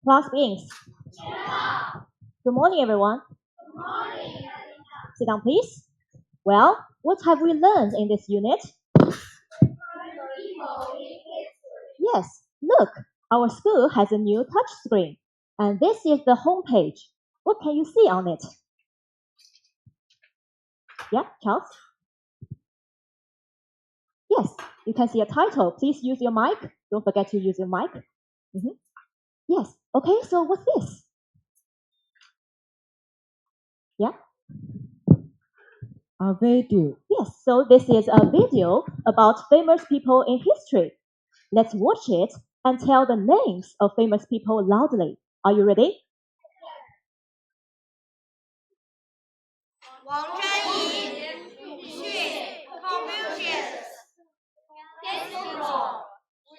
Class begins. Good morning, everyone. Sit down, please. Well, what have we learned in this unit? Yes, look, our school has a new touch screen, and this is the home page. What can you see on it? Yeah, Charles? Yes, you can see a title. Please use your mic. Don't forget to use your mic. Yes, okay, so what's this? Yeah? A video. Yes, so this is a video about famous people in history. Let's watch it and tell the names of famous people loudly. Are you ready? 王贞仪、鲁迅、Confucius, Cicero,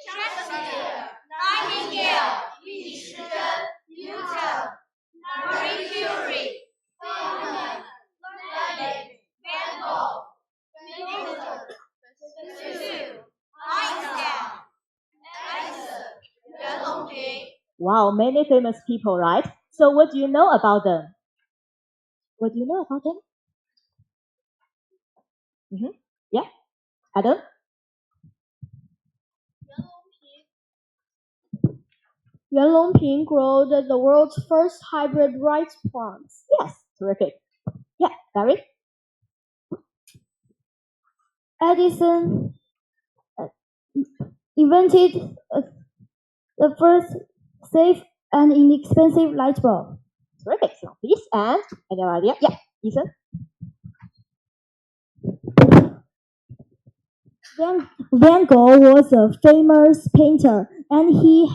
Shakespeare, Nightingale, 李时珍, Newton, Marie Curie, Feynman, Lenin, Van Gogh, Newton, Sue, Einstein, Edison, 袁隆平. Wow, many famous people, right? So what do you know about them? What do you know about them? Yeah, Adam? 袁隆平 grew the world's first hybrid rice plants. Yes, terrific. Yeah, Barry? Edison invented the first safe and inexpensive light bulb. Terrific. So please, and any other idea? Yeah, Ethan? Van Gogh was a famous painter, and he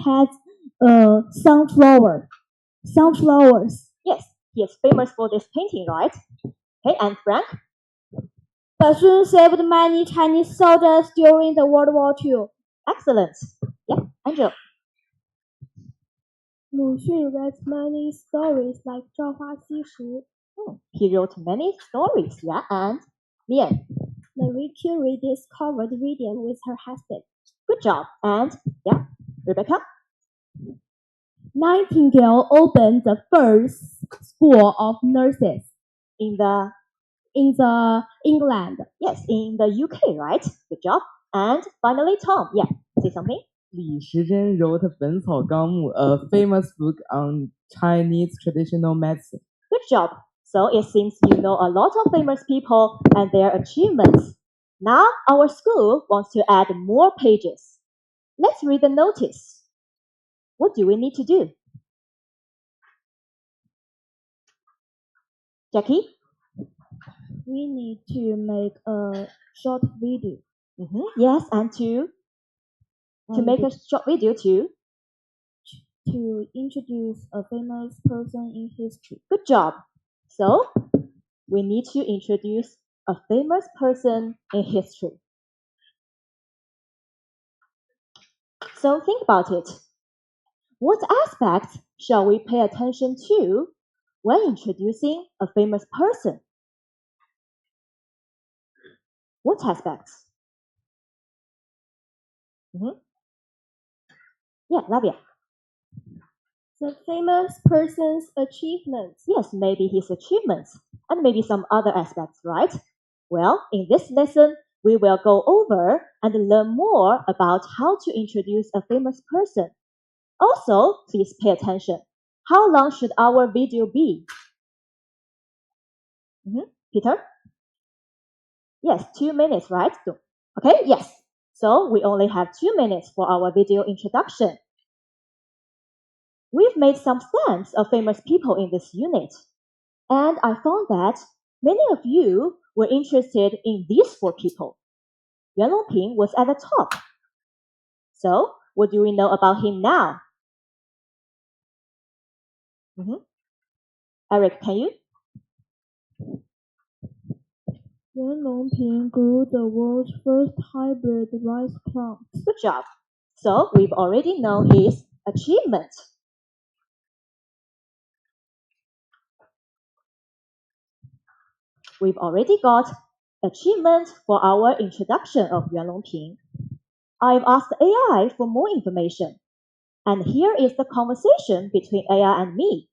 had sunflowers. Yes, he is famous for this painting, right? Okay, and Frank? Bassoon saved many Chinese soldiers during the World War II. Excellent. Yeah, Angel? 鲁迅 wrote many stories like 朝花夕拾. He wrote many stories, yeah, and Mian? Marie Curie discovered radium with her husband. Good job. And yeah, Rebecca? Nightingale opened the first school of nurses In the England. Yes, in the UK, right? Good job. And finally, Tom. Yeah, say something. 李时珍 wrote 本草纲目, a famous book on Chinese traditional medicine. Good job. So it seems you know a lot of famous people and their achievements. Now our school wants to add more pages. Let's read the notice. What do we need to do? Jackie? We need to make a short video. Yes, and to make a short video too. To introduce a famous person in history. Good job. So we need to introduce a famous person in history. So think about it. What aspects shall we pay attention to when introducing a famous person? What aspects? Yeah, Labia. The famous person's achievements. Yes, maybe his achievements and maybe some other aspects, right? Well, in this lesson, we will go over and learn more about how to introduce a famous person. Also, please pay attention. How long should our video be? Peter? Yes, 2 minutes, right? Okay, yes. So we only have 2 minutes for our video introduction. We've made some stamps of famous people in this unit. And I found that many of you were interested in these 4 people. Yuan Longping was at the top. So, what do we know about him now? Eric, can you? Yuan Longping grew the world's first hybrid rice plant. Good job. So, we've already known his achievement. We've already got achievement for our introduction of Yuan Longping. I've asked AI for more information. And here is the conversation between Aya and me.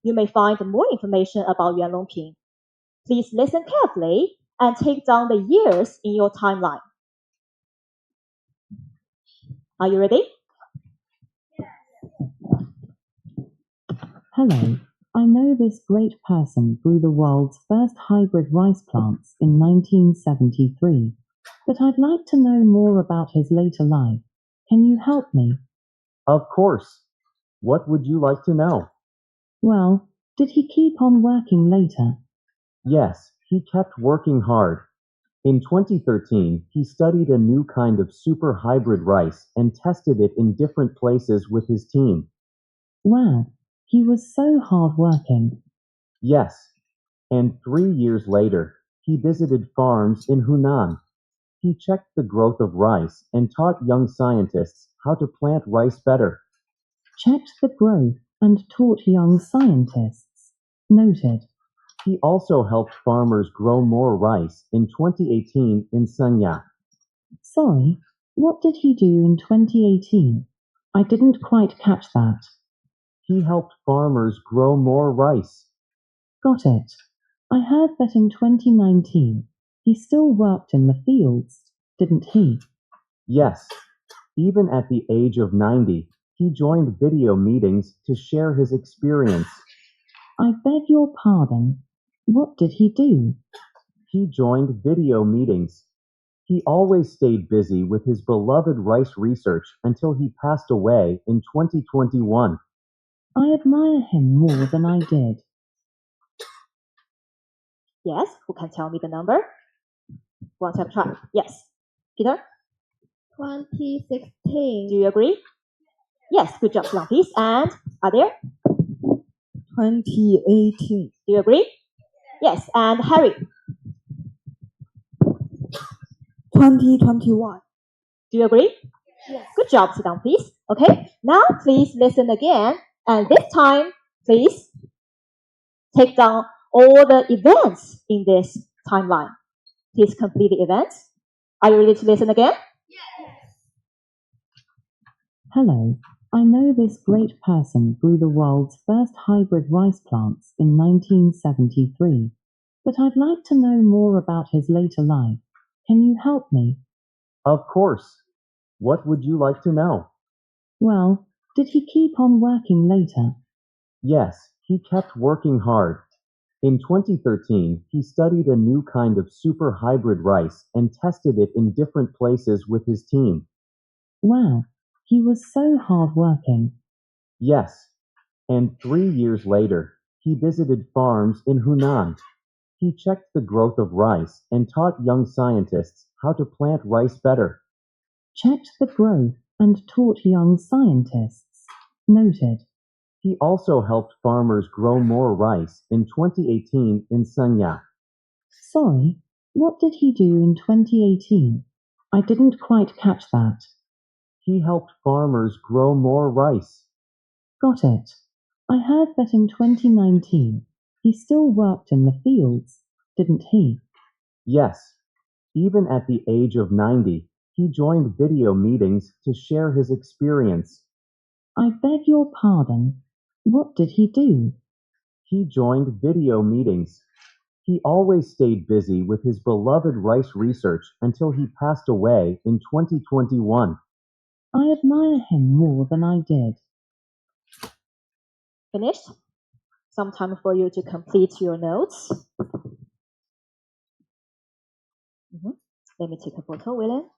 You may find more information about Yuan Longping. Please listen carefully and take down the years in your timeline. Are you ready? Hello, I know this great person grew the world's first hybrid rice plants in 1973, but I'd like to know more about his later life. Can you help me? Of course. What would you like to know? Well, did he keep on working later? Yes, he kept working hard. In 2013, he studied a new kind of super hybrid rice and tested it in different places with his team. Wow, he was so hard-working. Yes, and 3 years later, he visited farms in Hunan. He checked the growth of rice and taught young scientists how to plant rice better. Checked the growth and taught young scientists. Noted. He also helped farmers grow more rice in 2018 in Sanya. Sorry, what did he do in 2018? I didn't quite catch that. He helped farmers grow more rice. Got it. I heard that in 2019 he still worked in the fields, didn't he? Yes, even at the age of 90, he joined video meetings to share his experience. I beg your pardon. What did he do? He joined video meetings. He always stayed busy with his beloved rice research until he passed away in 2021. I admire him more than I did. Yes, who can tell me the number? Want to have a try? Yes. Peter, 2016. do you agree? Yes, good job, Langpis. And Adair, 2018. do you agree? Yes, and Harry, 2021. do you agree? Yes. Good job, sit down, please. Okay, now please listen again, and this time, please take down all the events in this timeline. Please complete the events. Are you ready to listen again? Hello, I know this great person grew the world's first hybrid rice plants in 1973, but I'd like to know more about his later life. Can you help me? Of course. What would you like to know? Well, did he keep on working later? Yes, he kept working hard. In 2013, he studied a new kind of super hybrid rice and tested it in different places with his team. Wow, he was so hard-working. Yes, and 3 years later, he visited farms in Hunan. He checked the growth of rice and taught young scientists how to plant rice better. Checked the growth and taught young scientists. Noted. He also helped farmers grow more rice in 2018 in Sanya. Sorry, what did he do in 2018? I didn't quite catch that. He helped farmers grow more rice. Got it. I heard that in 2019 he still worked in the fields, didn't he? Yes, even at the age of 90, he joined video meetings to share his experience. I beg your pardon. What did he do? He joined video meetings. He always stayed busy with his beloved rice research until he passed away in 2021. I admire him more than I did. Finished? Some time for you to complete your notes. Let me take a photo, William.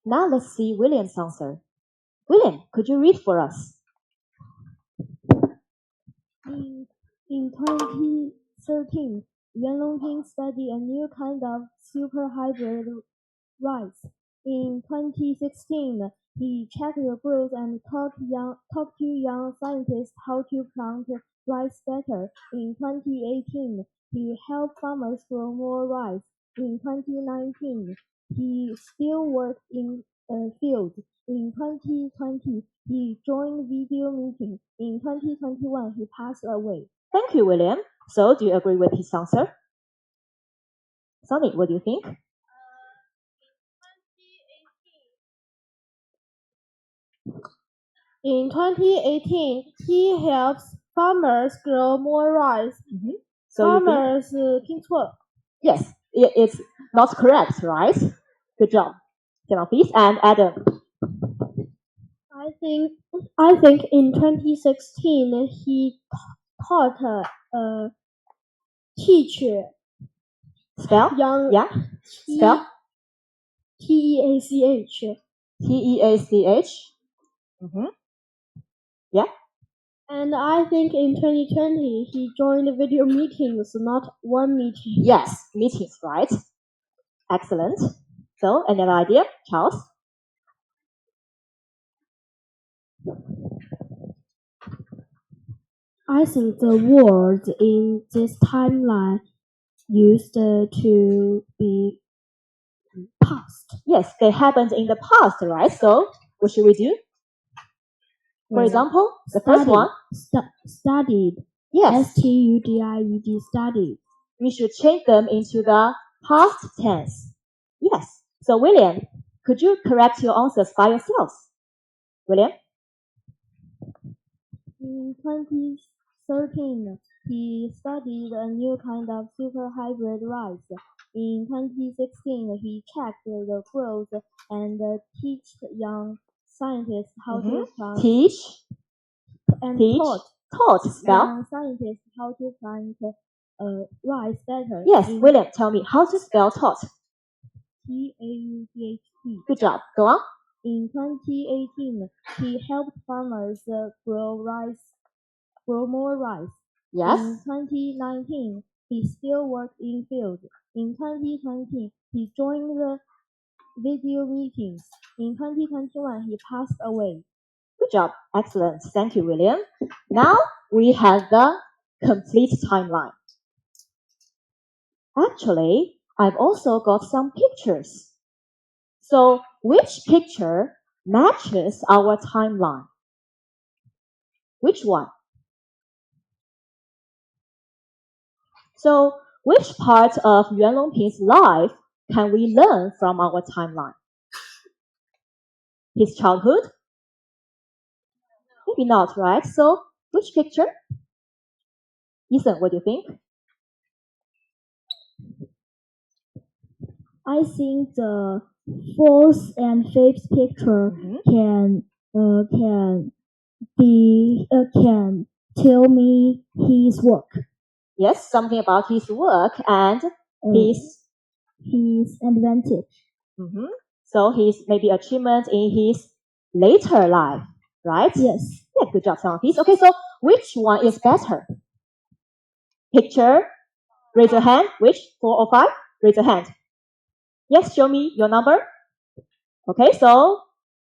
Now let's see William's answer. William, could you read for us? In 2013, Yuan Longping studied a new kind of super hybrid rice. In 2016, he checked the growth and taught to young scientists how to plant rice better. In 2018, he helped farmers grow more rice. In 2019, he still worked in field. In 2020, he joined video meetings. In 2021, he passed away. Thank you, William. So, do you agree with his answer? Sonny, what do you think? In 2018, he helps farmers grow more rice. So you think? Farmers 听错了 Yes, it's not correct, right? Good job. Sit down, please. And Adam. I think in 2016 he taught teach Spell? young Yeah. Spell? TEACH. TEACH. Yeah. And I think in 2020 he joined video meetings, not one meeting. Yes, meetings, right? Excellent. So, any other idea, Charles? I think the words in this timeline used to be past. Yes, they happened in the past, right? So, what should we do? For example, the first one. Studied. Yes, STUDIED, studied. we should change them into the past tense. Yes. So, William, could you correct your answers by yourselves? William? In 2013, he studied a new kind of super hybrid rice. In 2016, he checked the growth and teach young scientists how to plant Teach. and Teach. Taught. Spell. young scientists how to plant rice better. Yes, William, tell me how to spell taught. TAUGHT. Good job. Go on. In 2018, he helped farmers grow more rice. Yes. In 2019, he still worked in field. In 2020, he joined the video meetings. In 2021, he passed away. Good job. Excellent. Thank you, William. Now we have the complete timeline. Actually, I've also got some pictures. So, which picture matches our timeline? Which one? So, which part of Yuan Longping's life can we learn from our timeline? His childhood? Maybe not, right? So, which picture? Ethan, what do you think? I think the fourth and fifth picture can tell me his work. Yes, something about his work and his advantage. So his maybe achievement in his later life, right? Yes. Yeah, good job, some of these. Okay, so which one is better? Picture, raise your hand. Which? 4 or 5? Raise your hand. Yes, show me your number. Okay, so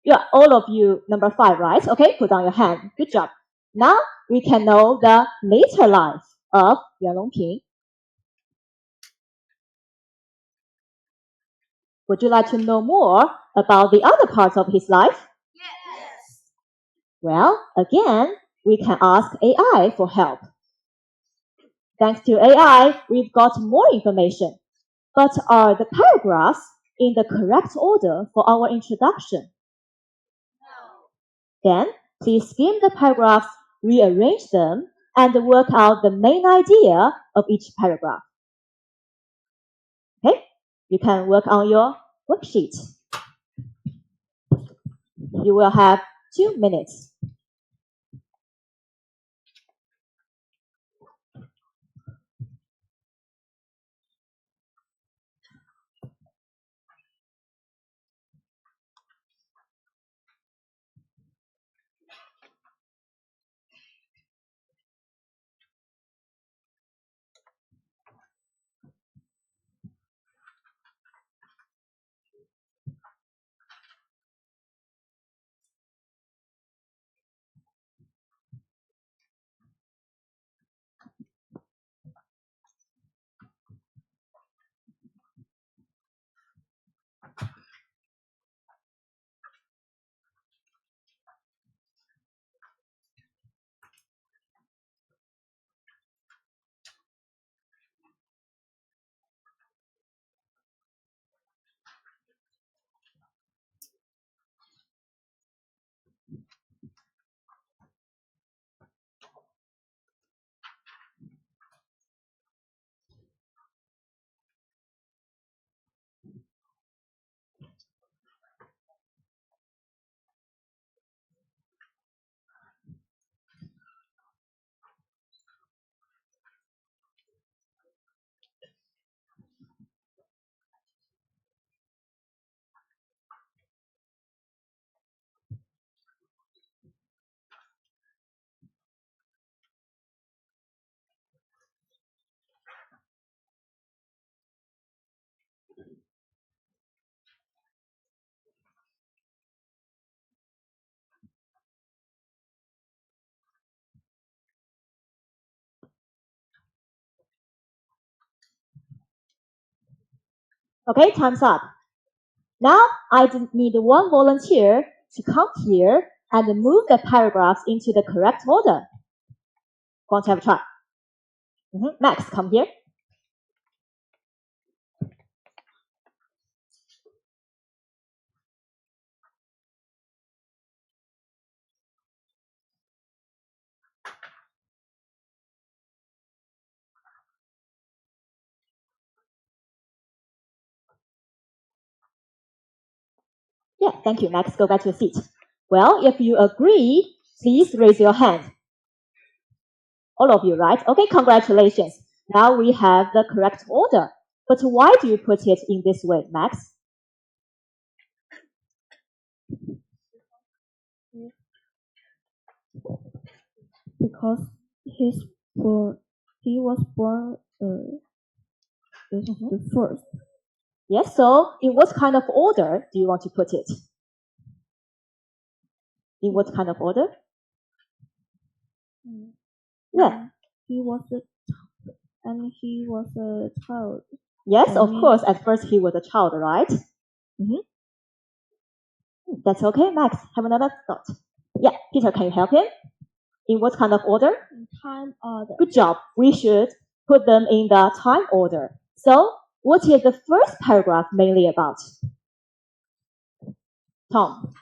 yeah, all of you number 5, right? Okay, put down your hand. Good job. Now we can know the later life of Yuan Longping. Would you like to know more about the other parts of his life? Yes. Well, again, we can ask AI for help. Thanks to AI, we've got more information. But are the paragraphs in the correct order for our introduction? No. Then, please skim the paragraphs, rearrange them, and work out the main idea of each paragraph. Okay? You can work on your worksheet. You will have 2 minutes. Okay, time's up. Now I need one volunteer to come here and move the paragraphs into the correct order. Want to have a try? Max, come here. Yeah, thank you, Max. Go back to your seat. Well, if you agree, please raise your hand. All of you, right? Okay, congratulations. Now we have the correct order. But why do you put it in this way, Max? Because he was born the first. Yes, so in what kind of order do you want to put it? In what kind of order? Yeah. He was a child. Yes, of course. At first he was a child, right? That's okay, Max. Have another thought. Yeah, Peter, can you help him? In what kind of order? Time order. Good job. We should put them in the time order. So, what is the first paragraph mainly about? Tom.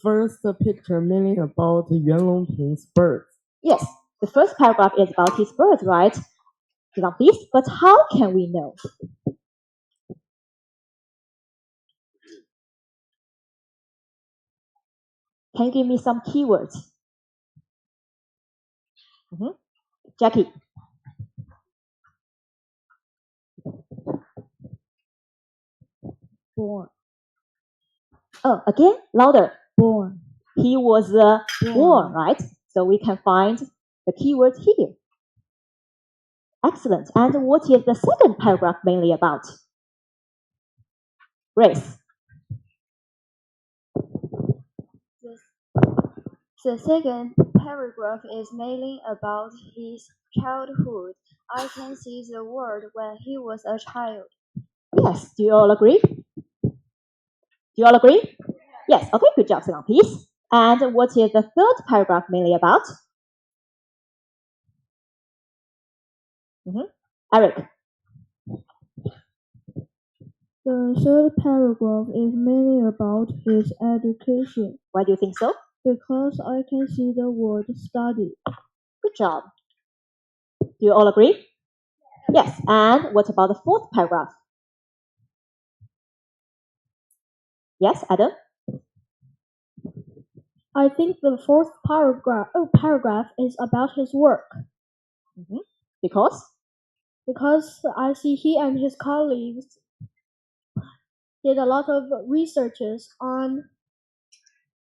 First picture mainly about Yuan Longping's birth. Yes, the first paragraph is about his birth, right? Please, but how can we know? Can you give me some keywords? Jackie. Born. Oh, again, louder. Born. He was born, right? So we can find the keyword here. Excellent. And what is the second paragraph mainly about? Grace. The second paragraph is mainly about his childhood. I can see the world when he was a child. Yes, do you all agree? Do you all agree? Yes, okay, good job, Silang, please. And what is the third paragraph mainly about? Eric. The third paragraph is mainly about his education. Why do you think so? Because I can see the word study. Good job. Do you all agree? Yes, and what about the fourth paragraph? Yes, Adam? I think the fourth paragraph is about his work. Because? Because I see he and his colleagues did a lot of researches on.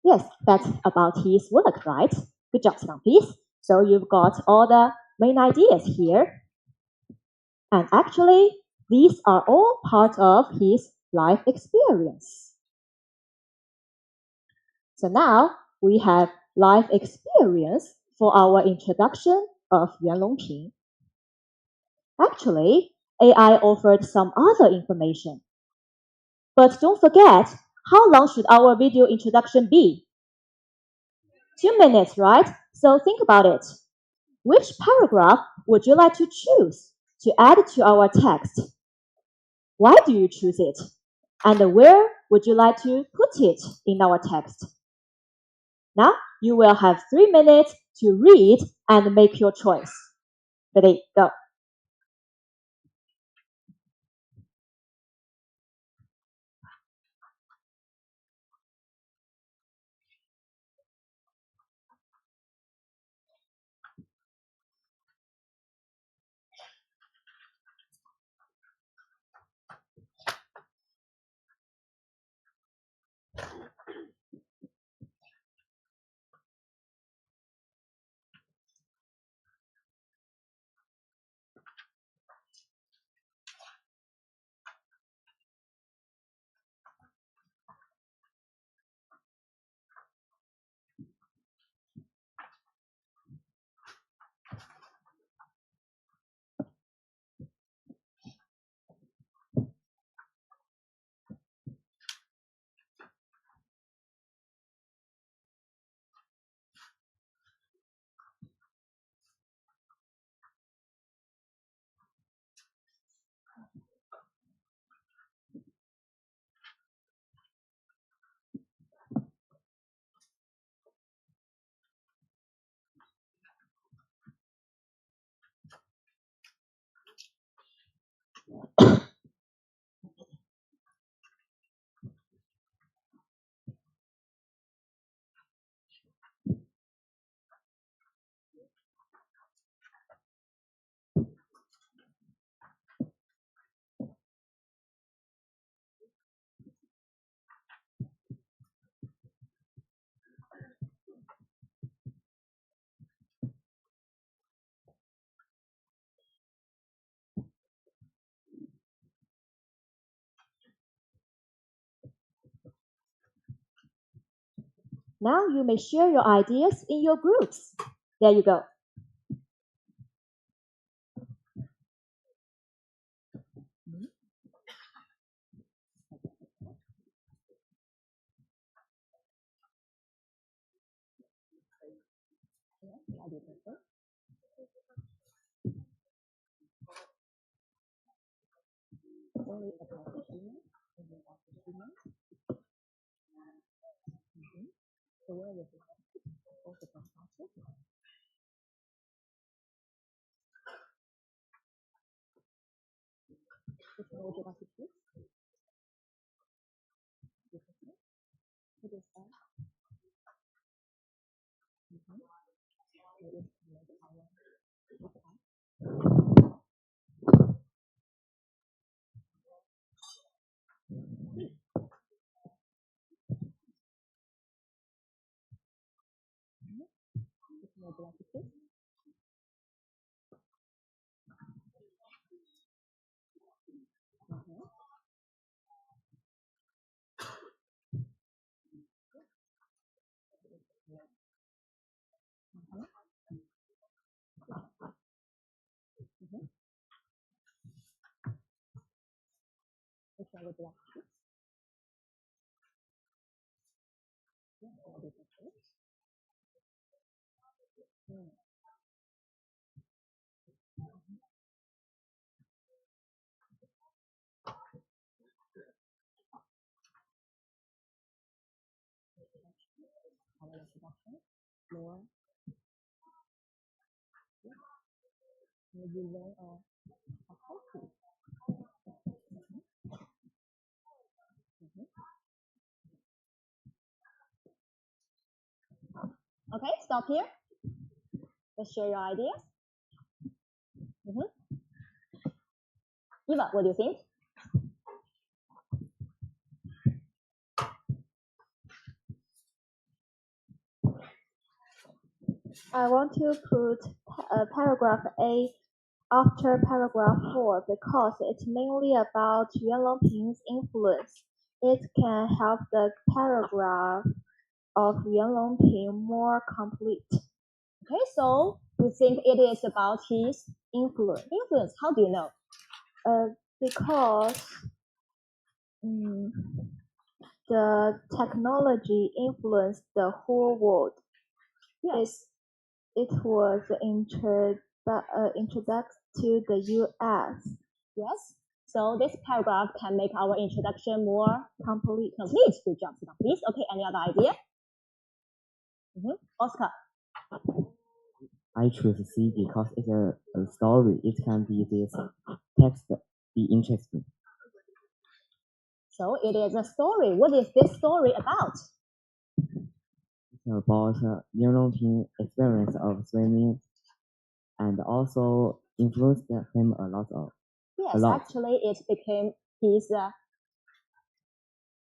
Yes, that's about his work, right? Good job, Silang, please. So you've got all the main ideas here. And actually, these are all part of his life experience. So now we have life experience for our introduction of Yuan Longping. Actually, AI offered some other information. But don't forget, how long should our video introduction be? 2 minutes, right? So think about it. Which paragraph would you like to choose to add to our text? Why do you choose it? And where would you like to put it in our text? Now, you will have 3 minutes to read and make your choice. Ready, go. Now you may share your ideas in your groups. There you go. Okay, stop here. Let's share your ideas. Eva, what do you think? I want to put paragraph A after paragraph 4 because it's mainly about Yuan Longping's influence. It can help the paragraph of Yuan Longping more complete. Okay, so you think it is about his influence. Influence, how do you know? Because the technology influenced the whole world. Yes. It was introduced to the U.S. Yes. So this paragraph can make our introduction more complete. Good job, please. Okay, any other idea? Oscar. I choose C because it's a story. It can be this text be interesting. So it is a story. What is this story about? It's about Yuan Longping experience of swimming and also influenced him a lot. Yes, actually it became his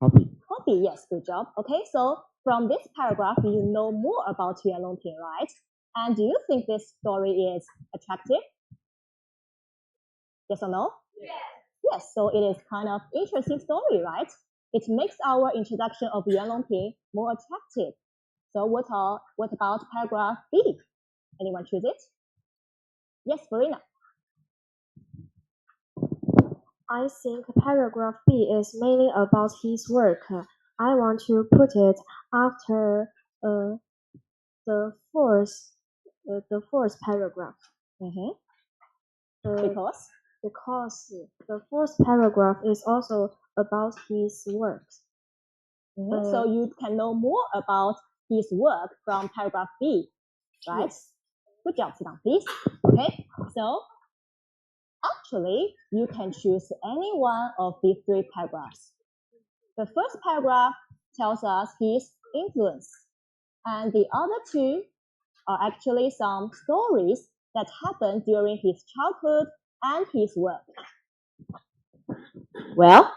hobby. Hobby, yes, good job. Okay, so from this paragraph, you know more about Yuan Longping, right? And do you think this story is attractive? Yes or no? Yes. Yes, so it is kind of interesting story, right? It makes our introduction of Yuan Longping more attractive. So what about paragraph B? Anyone choose it? Yes, Verena. I think paragraph B is mainly about his work. I want to put it after the fourth paragraph. Because the fourth paragraph is also about his works. So you can know more about his work from paragraph B, right? Yes. Good job, sit down, please. Okay, so actually you can choose any one of these three paragraphs. The first paragraph tells us his influence, and the other two are actually some stories that happened during his childhood and his work. Well,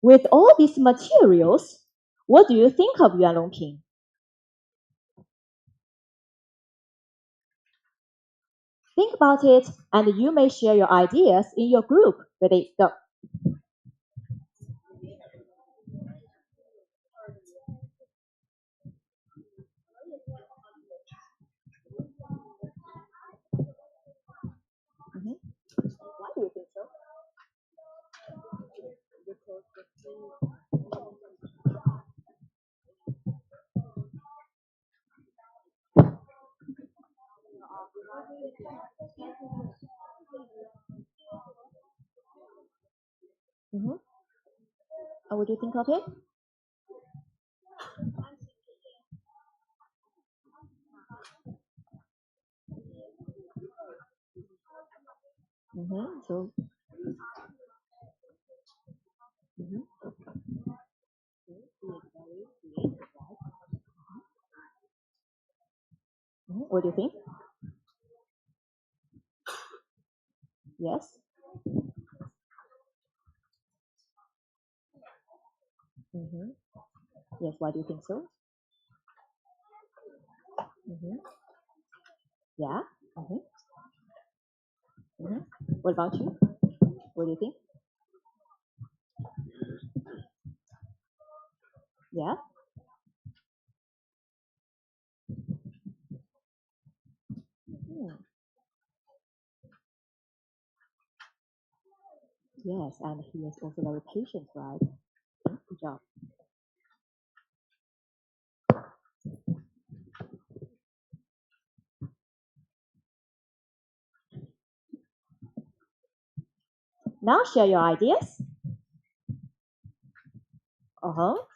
with all these materials, what do you think of Yuan Longping? Think about it, and you may share your ideas in your group. Ready, go. Mm-hmm. How would you think of it? Mm-hmm. So, mm-hmm. Mm-hmm. What do you think? Yes. Mm-hmm. Yes. Why do you think so? Mm-hmm. Yeah. Mm-hmm. Mm-hmm. What about you? What do you think? Yeah. Hmm. Yes, and he is also very patient, right? Good job. Now share your ideas.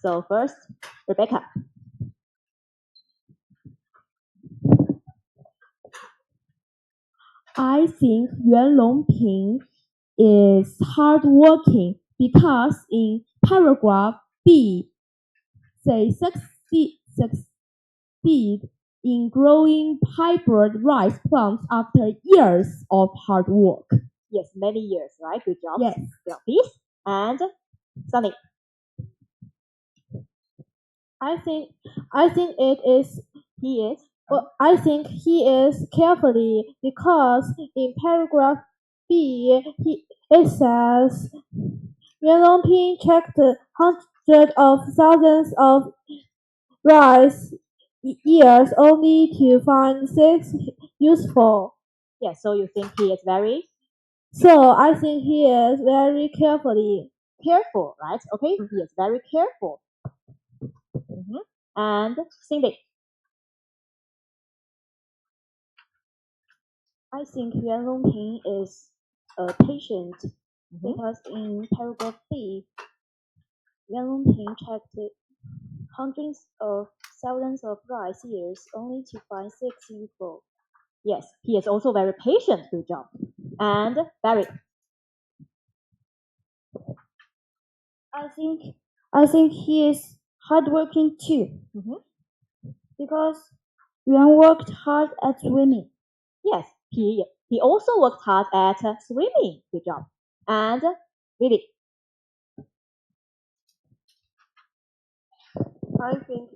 So first, Rebecca. I think Yuan Longping is hardworking because in paragraph B, they succeed in growing hybrid rice plants after years of hard work. Yes, many years, right? Good job. Yes. Yeah, please. And Sunny. I think it is He is. I think he is carefully because in paragraph B it says Yuan Longping checked hundreds of thousands of rice years only to find six useful. Yes, so you think he is very So I think he is very careful, right? Okay, he is very careful. Mm-hmm. And Cindy. I think Yuan Longping is patient because in paragraph B, Yuan Longping checked hundreds of thousands of rice years only to find six useful. Yes, he is also very patient. Good job. And Barry. I think he is hardworking too Mm-hmm. because Yuan worked hard at swimming. Yes, he also worked hard at swimming. Good job. And Vivi. I think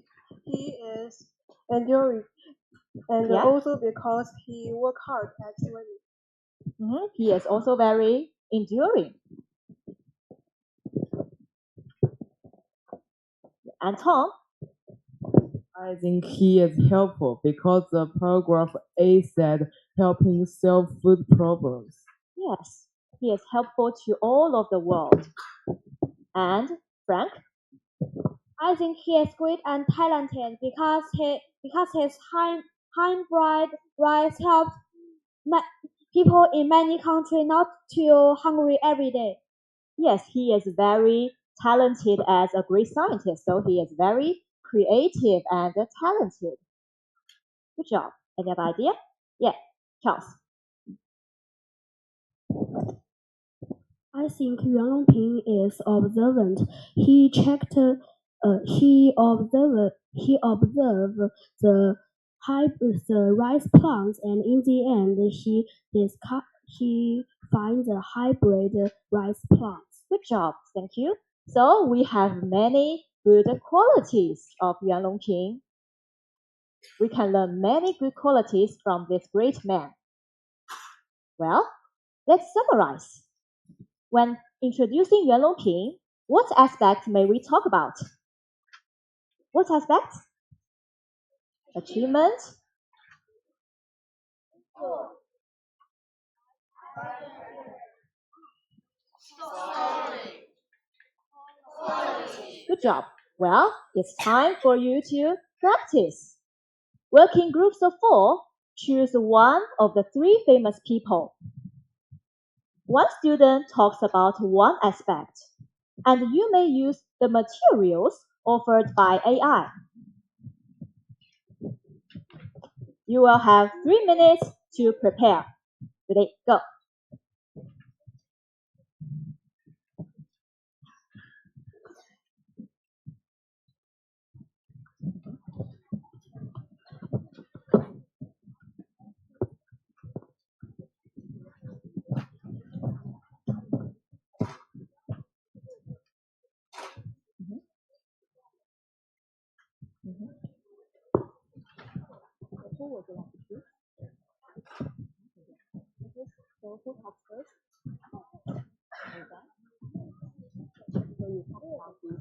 he is enduring, and Yeah. also because he worked hard at swimming. Mm-hmm. He is also very enduring. And Tom. I think he is helpful because the paragraph A said helping solve food problems. Yes, he is helpful to all of the world. And Frank. I think he is great and talented because his hybrid rice helps people in many countries not to hungry every day. Yes, he is very talented as a great scientist, so he is very creative and talented. Good job. Any other idea? Yeah, Charles. I think Yuan Longping is observant. He checked. He observed the rice plants, and in the end, he finds the hybrid rice plants. Good job. Thank you. So we have many good qualities of Yuan Longping. We can learn many good qualities from this great man. Well, let's summarize. When introducing Yuan Longping, what aspect may we talk about? What aspect? Achievement. Good job. Well, it's time for you to practice. Work in groups of 4. Choose one of the 3 famous people. One student talks about one aspect. and you may use the materials offered by AI. You will have 3 minutes to prepare. Ready, go. Who would you like to choose? So who talks first? So you talk about this.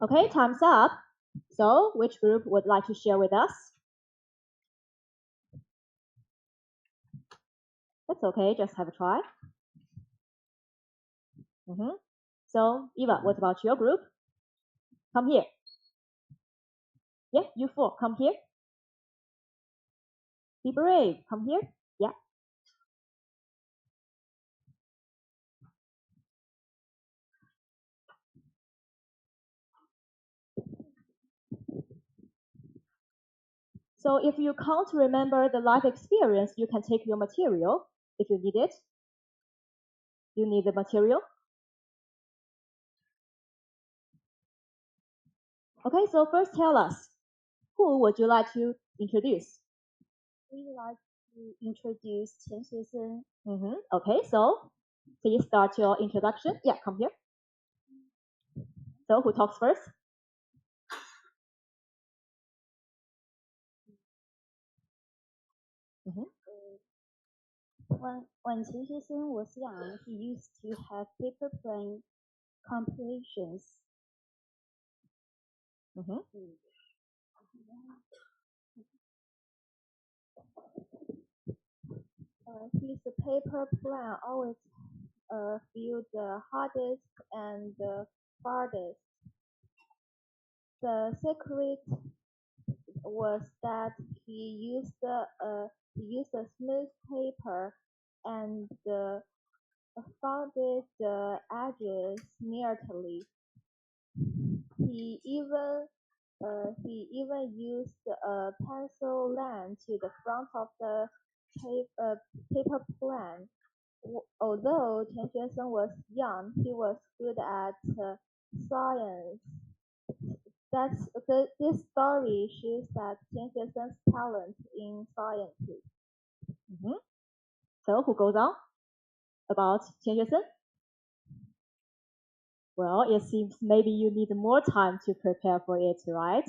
Okay, time's up. So, which group would like to share with us? That's okay, just have a try. So, Eva, what about your group? Come here. Yeah, you four, come here. Be brave. Come here. Yeah. So if you can't remember the life experience, you can take your material if you need it. You need the material. Okay, so first tell us, who would you like to introduce? We'd like to introduce Chen Xuesen. Okay, so please start your introduction. Yeah, come here. So who talks first? When Chen Xuesen was young, he used to have paper plane competitions. His paper plane always flew the hardest and the farthest. The secret was that he used a smooth paper and folded the edges neatly. He even used a pencil line to the front of the paper plane. Although Chen Xuesen was young, he was good at science. This story shows that Chen Xuesen's talent in science. So who goes on about Chen Xuesen? Well, it seems maybe you need more time to prepare for it, right?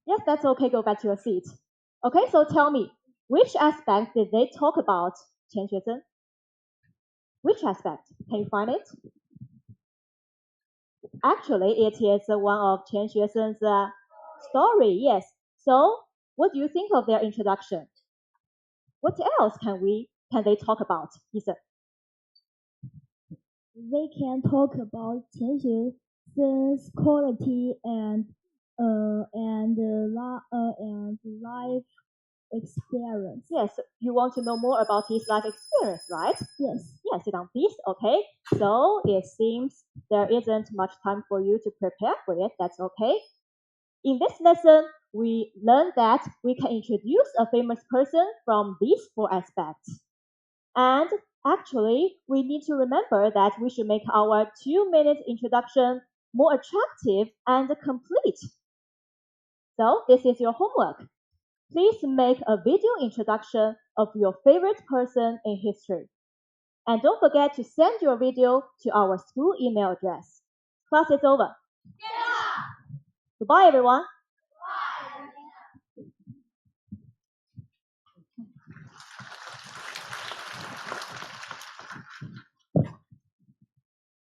Yes, that's okay. Go back to your seat. Okay, so tell me, which aspect did they talk about Chen Xuesen? Which aspect? Can you find it? Actually, it is one of Chen Xuesen's story, yes. So, what do you think of their introduction? What else can they talk about, Ethan? They can talk about Chen Xuesen's quality and life experience. Yes, you want to know more about his life experience, right? Yes. Yes, sit down, please. Okay. So it seems there isn't much time for you to prepare for it. That's okay. In this lesson, we learned that we can introduce a famous person from these four aspects. And actually, we need to remember that we should make our 2-minute introduction more attractive and complete. So this is your homework. Please make a video introduction of your favorite person in history. And don't forget to send your video to our school email address. Class is over. Goodbye, everyone.